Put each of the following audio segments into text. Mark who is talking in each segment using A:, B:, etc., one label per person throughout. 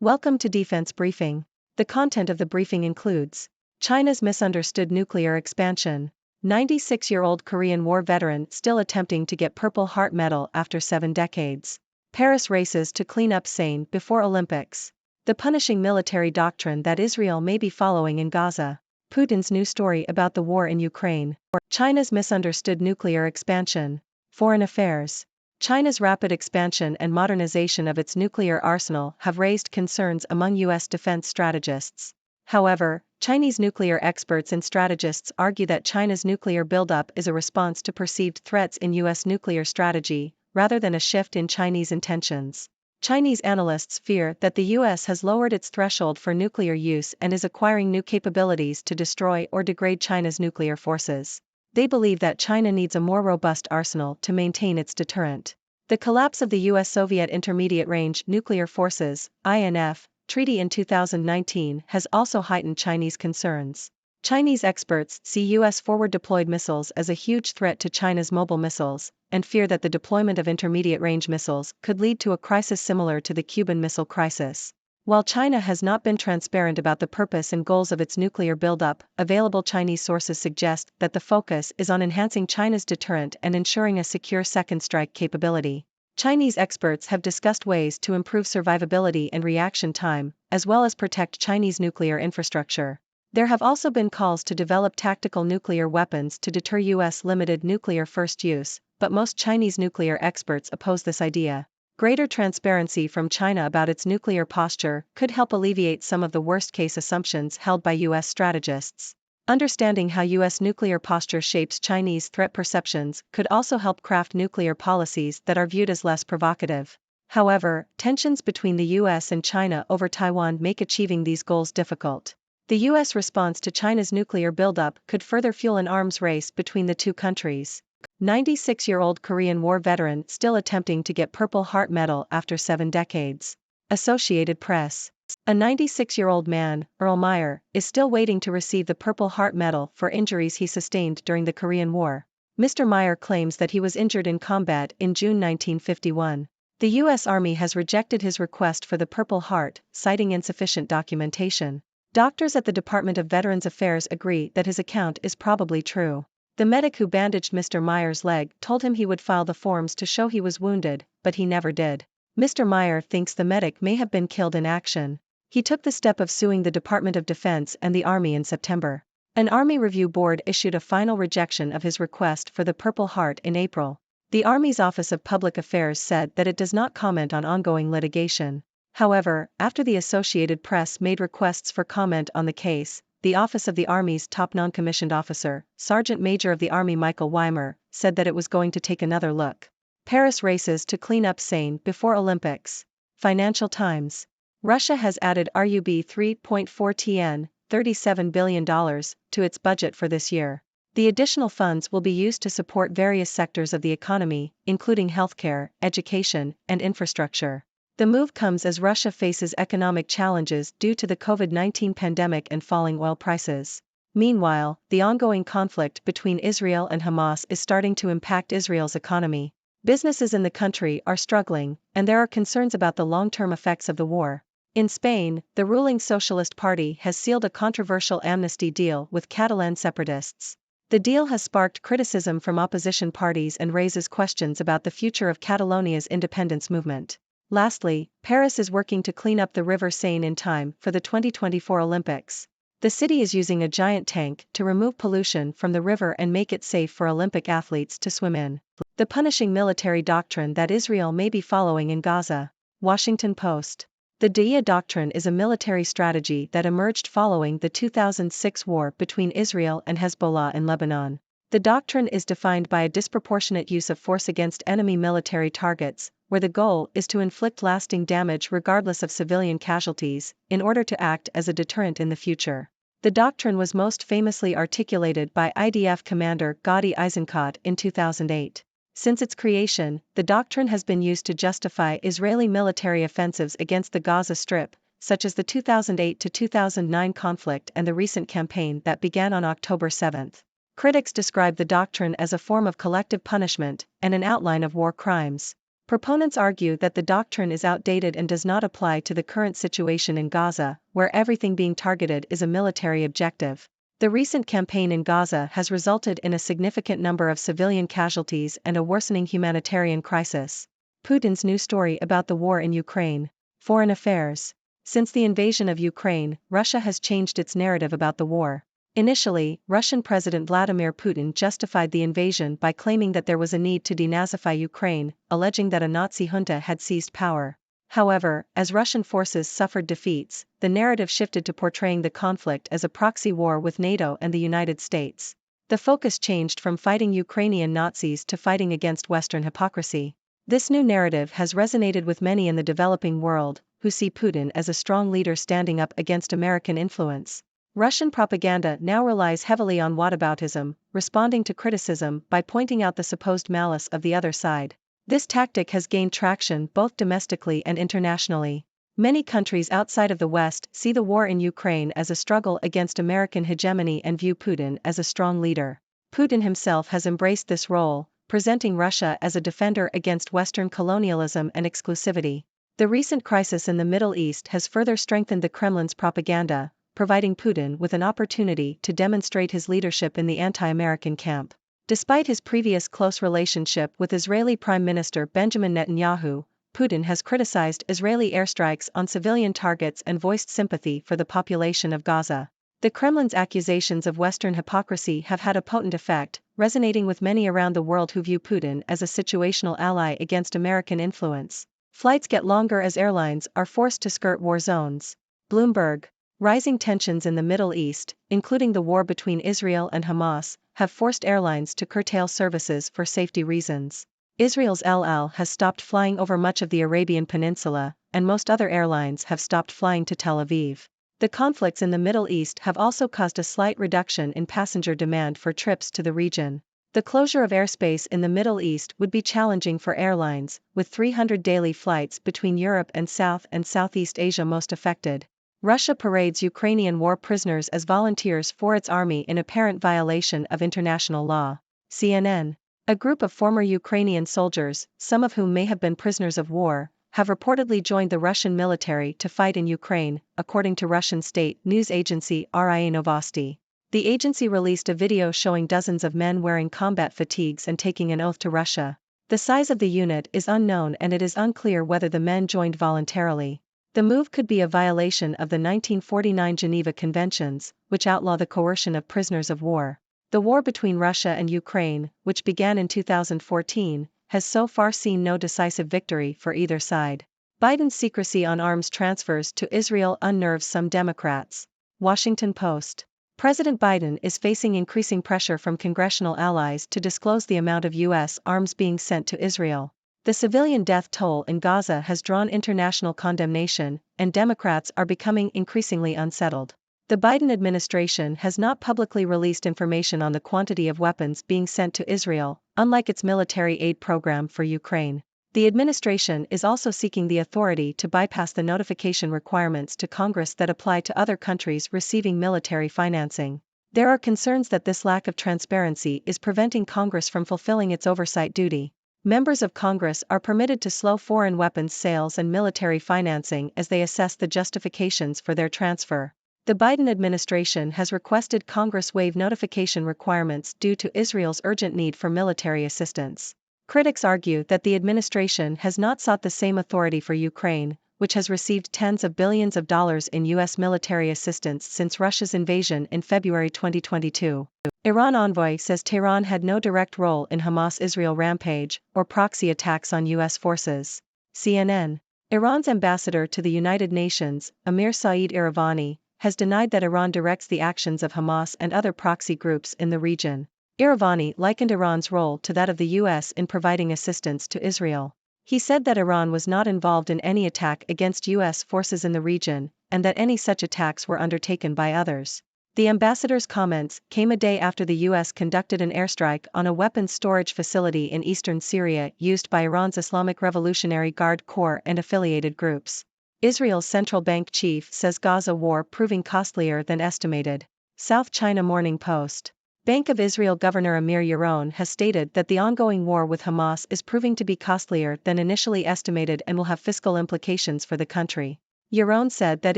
A: Welcome to Defense Briefing. The content of the briefing includes China's misunderstood nuclear expansion, 96-year-old Korean War veteran still attempting to get Purple Heart Medal after 7 decades, Paris races to clean up Seine before Olympics, the punishing military doctrine that Israel may be following in Gaza, Putin's new story about the war in Ukraine, or China's misunderstood nuclear expansion, foreign affairs. China's rapid expansion and modernization of its nuclear arsenal have raised concerns among U.S. defense strategists. However, Chinese nuclear experts and strategists argue that China's nuclear buildup is a response to perceived threats in U.S. nuclear strategy, rather than a shift in Chinese intentions. Chinese analysts fear that the U.S. has lowered its threshold for nuclear use and is acquiring new capabilities to destroy or degrade China's nuclear forces. They believe that China needs a more robust arsenal to maintain its deterrent. The collapse of the U.S.-Soviet Intermediate-Range Nuclear Forces (INF) treaty in 2019 has also heightened Chinese concerns. Chinese experts see U.S. forward-deployed missiles as a huge threat to China's mobile missiles, and fear that the deployment of intermediate-range missiles could lead to a crisis similar to the Cuban Missile Crisis. While China has not been transparent about the purpose and goals of its nuclear buildup, available Chinese sources suggest that the focus is on enhancing China's deterrent and ensuring a secure second strike capability. Chinese experts have discussed ways to improve survivability and reaction time, as well as protect Chinese nuclear infrastructure. There have also been calls to develop tactical nuclear weapons to deter U.S. limited nuclear first use, but most Chinese nuclear experts oppose this idea. Greater transparency from China about its nuclear posture could help alleviate some of the worst-case assumptions held by U.S. strategists. Understanding how U.S. nuclear posture shapes Chinese threat perceptions could also help craft nuclear policies that are viewed as less provocative. However, tensions between the U.S. and China over Taiwan make achieving these goals difficult. The U.S. response to China's nuclear buildup could further fuel an arms race between the two countries. 96-year-old Korean War veteran still attempting to get Purple Heart Medal after 7 decades. Associated Press. A 96-year-old man, Earl Meyer, is still waiting to receive the Purple Heart Medal for injuries he sustained during the Korean War. Mr. Meyer claims that he was injured in combat in June 1951. The U.S. Army has rejected his request for the Purple Heart, citing insufficient documentation. Doctors at the Department of Veterans Affairs agree that his account is probably true. The medic who bandaged Mr. Meyer's leg told him he would file the forms to show he was wounded, but he never did. Mr. Meyer thinks the medic may have been killed in action. He took the step of suing the Department of Defense and the Army in September. An Army Review Board issued a final rejection of his request for the Purple Heart in April. The Army's Office of Public Affairs said that it does not comment on ongoing litigation. However, after the Associated Press made requests for comment on the case, the Office of the Army's top non-commissioned officer, Sergeant Major of the Army Michael Weimer, said that it was going to take another look. Paris races to clean up Seine before Olympics. Financial Times. Russia has added RUB 3.4 tn, $37 billion, to its budget for this year. The additional funds will be used to support various sectors of the economy, including healthcare, education, and infrastructure. The move comes as Russia faces economic challenges due to the COVID-19 pandemic and falling oil prices. Meanwhile, the ongoing conflict between Israel and Hamas is starting to impact Israel's economy. Businesses in the country are struggling, and there are concerns about the long-term effects of the war. In Spain, the ruling Socialist Party has sealed a controversial amnesty deal with Catalan separatists. The deal has sparked criticism from opposition parties and raises questions about the future of Catalonia's independence movement. Lastly, Paris is working to clean up the River Seine in time for the 2024 Olympics. The city is using a giant tank to remove pollution from the river and make it safe for Olympic athletes to swim in. The punishing military doctrine that Israel may be following in Gaza. Washington Post. The Diaa Doctrine is a military strategy that emerged following the 2006 war between Israel and Hezbollah in Lebanon. The doctrine is defined by a disproportionate use of force against enemy military targets, where the goal is to inflict lasting damage regardless of civilian casualties, in order to act as a deterrent in the future. The doctrine was most famously articulated by IDF commander Gadi Eisenkot in 2008. Since its creation, the doctrine has been used to justify Israeli military offensives against the Gaza Strip, such as the 2008 to 2009 conflict and the recent campaign that began on October 7. Critics describe the doctrine as a form of collective punishment and an outline of war crimes. Proponents argue that the doctrine is outdated and does not apply to the current situation in Gaza, where everything being targeted is a military objective. The recent campaign in Gaza has resulted in a significant number of civilian casualties and a worsening humanitarian crisis. Putin's new story about the war in Ukraine. Foreign affairs. Since the invasion of Ukraine, Russia has changed its narrative about the war. Initially, Russian President Vladimir Putin justified the invasion by claiming that there was a need to denazify Ukraine, alleging that a Nazi junta had seized power. However, as Russian forces suffered defeats, the narrative shifted to portraying the conflict as a proxy war with NATO and the United States. The focus changed from fighting Ukrainian Nazis to fighting against Western hypocrisy. This new narrative has resonated with many in the developing world, who see Putin as a strong leader standing up against American influence. Russian propaganda now relies heavily on whataboutism, responding to criticism by pointing out the supposed malice of the other side. This tactic has gained traction both domestically and internationally. Many countries outside of the West see the war in Ukraine as a struggle against American hegemony and view Putin as a strong leader. Putin himself has embraced this role, presenting Russia as a defender against Western colonialism and exclusivity. The recent crisis in the Middle East has further strengthened the Kremlin's propaganda, providing Putin with an opportunity to demonstrate his leadership in the anti-American camp. Despite his previous close relationship with Israeli Prime Minister Benjamin Netanyahu, Putin has criticized Israeli airstrikes on civilian targets and voiced sympathy for the population of Gaza. The Kremlin's accusations of Western hypocrisy have had a potent effect, resonating with many around the world who view Putin as a situational ally against American influence. Flights get longer as airlines are forced to skirt war zones. Bloomberg. Rising tensions in the Middle East, including the war between Israel and Hamas, have forced airlines to curtail services for safety reasons. Israel's El Al has stopped flying over much of the Arabian Peninsula, and most other airlines have stopped flying to Tel Aviv. The conflicts in the Middle East have also caused a slight reduction in passenger demand for trips to the region. The closure of airspace in the Middle East would be challenging for airlines, with 300 daily flights between Europe and South and Southeast Asia most affected. Russia parades Ukrainian war prisoners as volunteers for its army in apparent violation of international law. CNN. A group of former Ukrainian soldiers, some of whom may have been prisoners of war, have reportedly joined the Russian military to fight in Ukraine, according to Russian state news agency RIA Novosti. The agency released a video showing dozens of men wearing combat fatigues and taking an oath to Russia. The size of the unit is unknown and it is unclear whether the men joined voluntarily. The move could be a violation of the 1949 Geneva Conventions, which outlaw the coercion of prisoners of war. The war between Russia and Ukraine, which began in 2014, has so far seen no decisive victory for either side. Biden's secrecy on arms transfers to Israel unnerves some Democrats. Washington Post. President Biden is facing increasing pressure from congressional allies to disclose the amount of U.S. arms being sent to Israel. The civilian death toll in Gaza has drawn international condemnation, and Democrats are becoming increasingly unsettled. The Biden administration has not publicly released information on the quantity of weapons being sent to Israel, unlike its military aid program for Ukraine. The administration is also seeking the authority to bypass the notification requirements to Congress that apply to other countries receiving military financing. There are concerns that this lack of transparency is preventing Congress from fulfilling its oversight duty. Members of Congress are permitted to slow foreign weapons sales and military financing as they assess the justifications for their transfer. The Biden administration has requested Congress waive notification requirements due to Israel's urgent need for military assistance. Critics argue that the administration has not sought the same authority for Ukraine, which has received tens of billions of dollars in U.S. military assistance since Russia's invasion in February 2022. Iran envoy says Tehran had no direct role in Hamas-Israel rampage or proxy attacks on U.S. forces. CNN. Iran's ambassador to the United Nations, Amir Saeed Iravani, has denied that Iran directs the actions of Hamas and other proxy groups in the region. Iravani likened Iran's role to that of the U.S. in providing assistance to Israel. He said that Iran was not involved in any attack against U.S. forces in the region, and that any such attacks were undertaken by others. The ambassador's comments came a day after the U.S. conducted an airstrike on a weapons storage facility in eastern Syria used by Iran's Islamic Revolutionary Guard Corps and affiliated groups. Israel's central bank chief says Gaza war proving costlier than estimated. South China Morning Post. Bank of Israel Governor Amir Yaron has stated that the ongoing war with Hamas is proving to be costlier than initially estimated and will have fiscal implications for the country. Yaron said that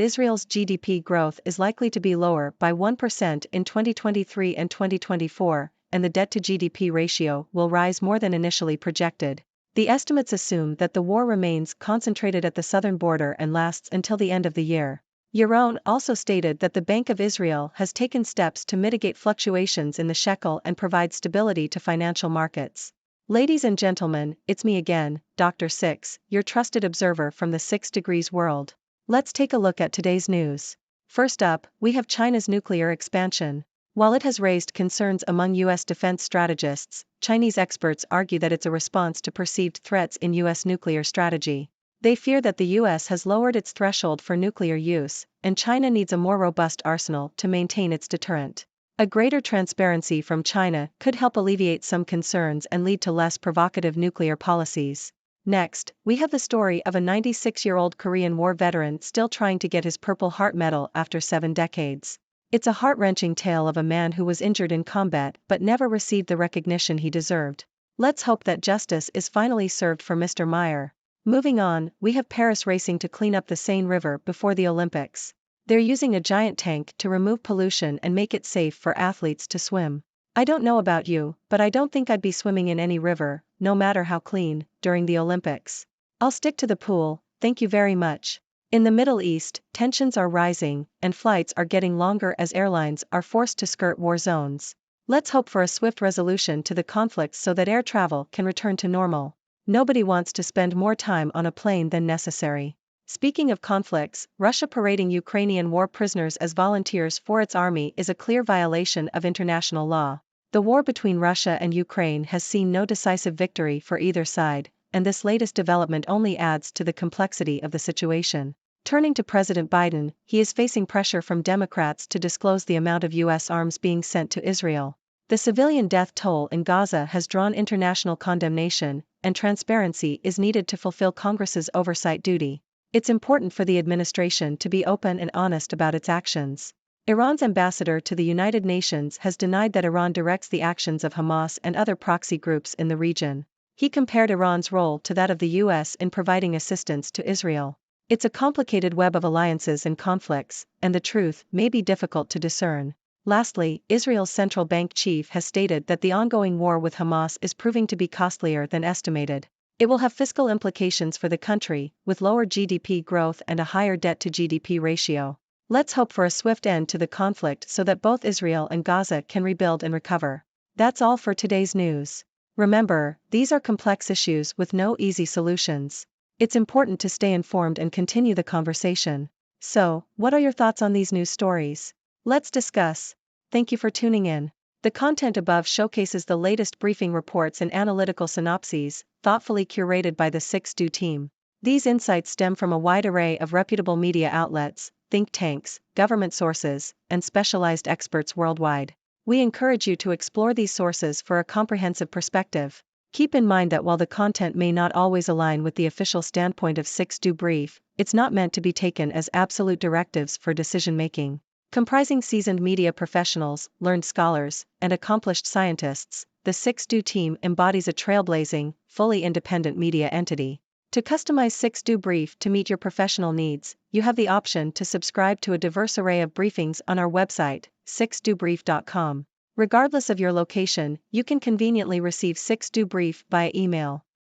A: Israel's GDP growth is likely to be lower by 1% in 2023 and 2024, and the debt-to-GDP ratio will rise more than initially projected. The estimates assume that the war remains concentrated at the southern border and lasts until the end of the year. Yaron also stated that the Bank of Israel has taken steps to mitigate fluctuations in the shekel and provide stability to financial markets. Ladies and gentlemen, it's me again, Dr. Six, your trusted observer from the 6 Degrees world. Let's take a look at today's news. First up, we have China's nuclear expansion. While it has raised concerns among U.S. defense strategists, Chinese experts argue that it's a response to perceived threats in U.S. nuclear strategy. They fear that the U.S. has lowered its threshold for nuclear use, and China needs a more robust arsenal to maintain its deterrent. A greater transparency from China could help alleviate some concerns and lead to less provocative nuclear policies. Next, we have the story of a 96-year-old Korean War veteran still trying to get his Purple Heart Medal after 7 decades. It's a heart-wrenching tale of a man who was injured in combat but never received the recognition he deserved. Let's hope that justice is finally served for Mr. Meyer. Moving on, we have Paris racing to clean up the Seine River before the Olympics. They're using a giant tank to remove pollution and make it safe for athletes to swim. I don't know about you, but I don't think I'd be swimming in any river, no matter how clean, during the Olympics. I'll stick to the pool, thank you very much. In the Middle East, tensions are rising, and flights are getting longer as airlines are forced to skirt war zones. Let's hope for a swift resolution to the conflict so that air travel can return to normal. Nobody wants to spend more time on a plane than necessary. Speaking of conflicts, Russia parading Ukrainian war prisoners as volunteers for its army is a clear violation of international law. The war between Russia and Ukraine has seen no decisive victory for either side, and this latest development only adds to the complexity of the situation. Turning to President Biden, he is facing pressure from Democrats to disclose the amount of U.S. arms being sent to Israel. The civilian death toll in Gaza has drawn international condemnation, and transparency is needed to fulfill Congress's oversight duty. It's important for the administration to be open and honest about its actions. Iran's ambassador to the United Nations has denied that Iran directs the actions of Hamas and other proxy groups in the region. He compared Iran's role to that of the U.S. in providing assistance to Israel. It's a complicated web of alliances and conflicts, and the truth may be difficult to discern. Lastly, Israel's central bank chief has stated that the ongoing war with Hamas is proving to be costlier than estimated. It will have fiscal implications for the country, with lower GDP growth and a higher debt-to-GDP ratio. Let's hope for a swift end to the conflict so that both Israel and Gaza can rebuild and recover. That's all for today's news. Remember, these are complex issues with no easy solutions. It's important to stay informed and continue the conversation. So, what are your thoughts on these news stories? Let's discuss. Thank you for tuning in. The content above showcases the latest briefing reports and analytical synopses, thoughtfully curated by the 6Do team. These insights stem from a wide array of reputable media outlets, think tanks, government sources, and specialized experts worldwide. We encourage you to explore these sources for a comprehensive perspective. Keep in mind that while the content may not always align with the official standpoint of 6Do Brief, it's not meant to be taken as absolute directives for decision-making. Comprising seasoned media professionals, learned scholars, and accomplished scientists, the 6Do team embodies a trailblazing, fully independent media entity. To customize 6Do Brief to meet your professional needs, you have the option to subscribe to a diverse array of briefings on our website, 6dobrief.com. Regardless of your location, you can conveniently receive 6Do Brief via email.